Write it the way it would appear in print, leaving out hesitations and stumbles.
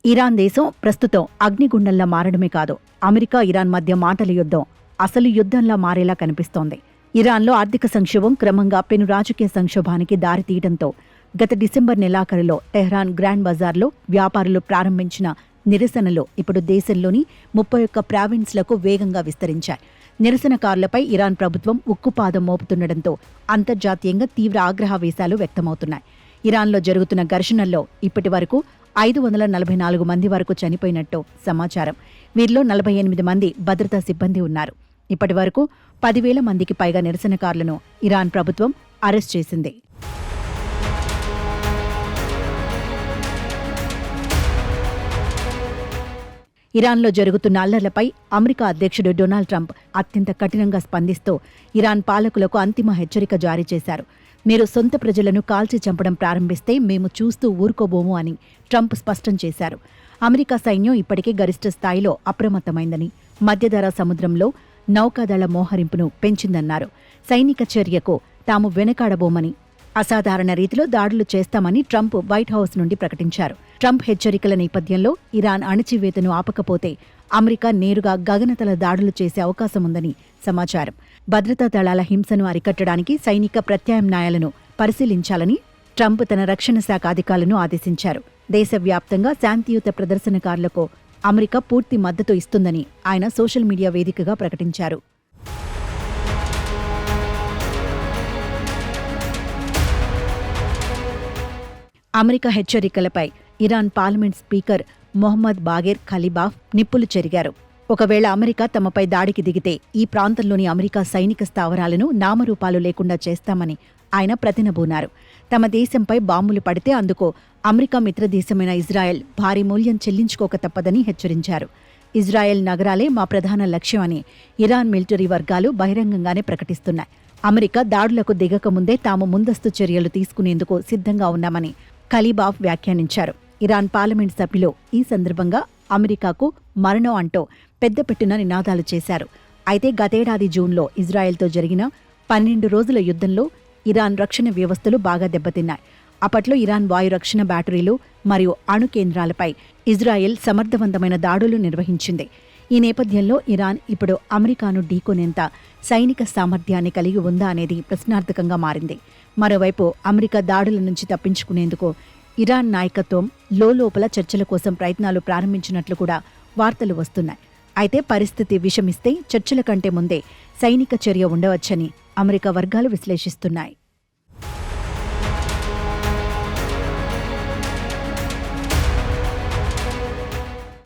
Iran దేశం ప్రస్తుతం అగ్నిగుండంలా మారడమే కాదు, అమెరికా ఇరాన్ మధ్య మాటల యుద్ధం అసలు యుద్ధంలా మారేలా కనిపిస్తోంది. ఇరాన్లో ఆర్థిక సంక్షోభం క్రమంగా పెను రాజకీయ సంక్షోభానికి దారితీయడంతో గత డిసెంబర్ నెలాఖరులో టెహ్రాన్ గ్రాండ్ బజార్లో వ్యాపారులు ప్రారంభించిన నిరసనలు ఇప్పుడు దేశంలోని 31 ప్రావిన్స్లకు వేగంగా విస్తరించాయి. నిరసనకారులపై ఇరాన్ ప్రభుత్వం ఉక్కుపాదం మోపుతుండటంతో అంతర్జాతీయంగా తీవ్ర ఆగ్రహావేశాలు వ్యక్తమవుతున్నాయి. ఇరాన్లో జరుగుతున్న ఘర్షణల్లో ఇప్పటి వరకు 544 మంది వరకు చనిపోయినట్టు సమాచారం. వీరిలో 48 మంది భద్రతా సిబ్బంది ఉన్నారు. ఇప్పటి వరకు 10,000 మందికి పైగా నిరసనకారులను ఇరాన్ ప్రభుత్వం అరెస్ట్ చేసింది. ఇరాన్లో జరుగుతున్న అల్లర్లపై అమెరికా అధ్యక్షుడు డొనాల్డ్ ట్రంప్ అత్యంత కఠినంగా స్పందిస్తూ ఇరాన్ పాలకులకు అంతిమ హెచ్చరిక జారీ చేశారు. మీరు సొంత ప్రజలను కాల్చి చంపడం ప్రారంభిస్తే మేము చూస్తూ ఊరుకోబోము అని ట్రంప్ స్పష్టం చేశారు. అమెరికా సైన్యం ఇప్పటికే గరిష్ట స్థాయిలో అప్రమత్తమైందని, మధ్యధరా సముద్రంలో నౌకాదళ మోహరింపును పెంచిందన్నారు. సైనిక చర్యకు తాము వెనకాడబోమని, అసాధారణ రీతిలో దాడులు చేస్తామని ట్రంప్ వైట్ హౌస్ నుండి ప్రకటించారు. ట్రంప్ హెచ్చరికల నేపథ్యంలో ఇరాన్ అణచివేతను ఆపకపోతే అమెరికా నేరుగా గగనతల దాడులు చేసే అవకాశముందని సమాచారం. భద్రతా దళాల హింసను అరికట్టడానికి సైనిక ప్రత్యామ్నాయాలను పరిశీలించాలని ట్రంప్ తన రక్షణ శాఖ అధికారులను ఆదేశించారు. దేశవ్యాప్తంగా శాంతియుత ప్రదర్శనకారులకు అమెరికా పూర్తి మద్దతు ఇస్తుందని ఆయన సోషల్ మీడియా వేదికగా ప్రకటించారు. అమెరికా హెచ్చరికలపై Iran parliament speaker Mohammad Bagher Ghalibaf నిప్పులు చెరిగారు. ఒకవేళ అమెరికా తమపై దాడికి దిగితే ఈ ప్రాంతంలోని అమెరికా సైనిక స్థావరాలను నామరూపాలు లేకుండా చేస్తామని ఆయన ప్రతినబూనారు. తమ దేశంపై బాంబులు పడితే అందుకు అమెరికా మిత్రదేశమైన ఇజ్రాయెల్ భారీ మూల్యం చెల్లించుకోక తప్పదని హెచ్చరించారు. ఇజ్రాయెల్ నగరాలే మా ప్రధాన లక్ష్యం అని ఇరాన్ మిలిటరీ వర్గాలు బహిరంగంగానే ప్రకటిస్తున్నాయి. అమెరికా దాడులకు దిగకముందే తాము ముందస్తు చర్యలు తీసుకునేందుకు సిద్ధంగా ఉన్నామని ఖలీబాఫ్ వ్యాఖ్యానించారు. ఇరాన్ పార్లమెంట్ సభ్యులు ఈ సందర్భంగా అమెరికాకు మరణం అంటూ పెద్దపెట్టున నినాదాలు చేశారు. అయితే గతేడాది జూన్లో ఇజ్రాయెల్తో జరిగిన 12 రోజుల యుద్ధంలో ఇరాన్ రక్షణ వ్యవస్థలు బాగా దెబ్బతిన్నాయి. అప్పట్లో ఇరాన్ వాయు రక్షణ బ్యాటరీలు మరియు అణు కేంద్రాలపై ఇజ్రాయెల్ సమర్థవంతమైన దాడులు నిర్వహించింది. ఈ నేపథ్యంలో ఇరాన్ ఇప్పుడు అమెరికాను ఢీకొనేంత సైనిక సామర్థ్యాన్ని కలిగి ఉందా అనేది ప్రశ్నార్థకంగా మారింది. మరోవైపు అమెరికా దాడుల నుంచి తప్పించుకునేందుకు ఇరాన్ నాయకత్వం లోపల చర్చల కోసం ప్రయత్నాలు ప్రారంభించినట్లు కూడా వార్తలు వస్తున్నాయి. అయితే పరిస్థితి విషమిస్తే చర్చల కంటే ముందే సైనిక చర్య ఉండవచ్చని అమెరికా వర్గాలు విశ్లేషిస్తున్నాయి.